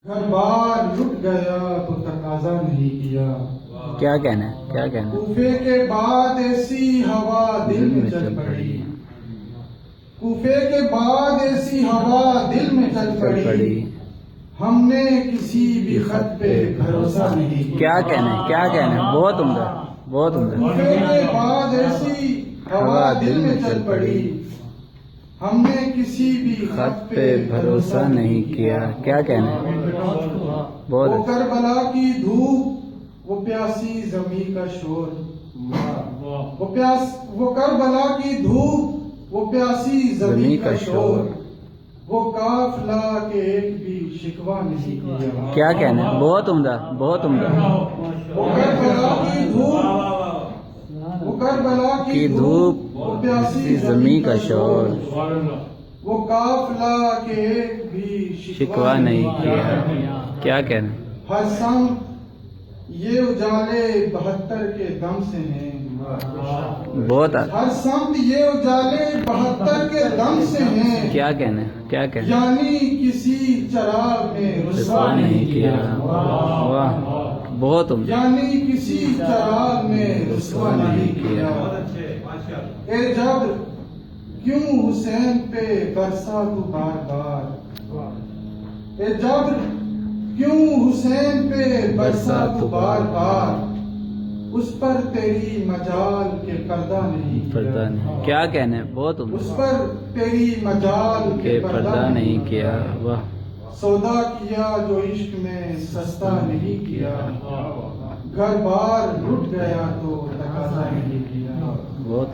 گھر بار لٹ گیا تو تقاضا نہیں کیا، کیا کہنا ہے، کیا کہنا ہے؟ کوفے کے بعد ایسی ہوا دل میں چل پڑی، کوفے کے بعد ایسی ہوا دل میں چل پڑی، ہم نے کسی بھی خط پہ بھروسہ نہیں کیا۔ کیا کہنا ہے، کیا کہنا ہے؟ بہت عمدہ، بہت عمدہ۔ کوفے کے بعد ایسی ہوا دل میں چل پڑی، ہم نے کسی بھی خط پہ بھروسہ نہیں کیا، کیا کہنا ہے؟ بہت وہ اچھا۔ کربلا کی دھوپ، وہ پیاسی زمیں کا شور، وہ کربلا کی دھوپ، وہ پیاسی زمیں کا شور، وہ قافلہ کے ایک بھی شکوہ نہیں کیا۔ کیا کہنا ہے؟ بہت عمدہ، بہت عمدہ۔ وہ کربلا کی دھوپ، وہ کربلا کی دھوپ، وہ پیاسی زمیں کا شور، وہ قافلہ کے ایک بھی شکوہ نہیں کیا، کیا کہنا ہے؟ ہر سمت یہ اجالے 72 کے دم سے ہیں، بہت اچھا۔ ہر سمت یہ اجالے 72 کے دم سے ہیں، کیا کہنا ہے، کیا کہنا ہے؟ یعنی کسی چراغ میں رسوا نہیں کیا، واہ، بہت عمدہ۔ یعنی کسی چراغ میں رسوا نہیں کیا۔ اے جبر کیوں حسین پہ برسا تو بار بار، اے جبر کیوں حسین پہ برسا تو بار بار، اس پر تیری مجال کے پردہ نہیں پردہ کیا، نہیں، کیا کہنا ہے؟ بہت عمدہ۔ اس پر تیری مجال کہ پردہ نہیں کیا، واہ۔ سودا کیا جو عشق میں سستا نہیں کیا، گھر بار لٹ گیا تو تقاضا نہیں کیا۔ بہت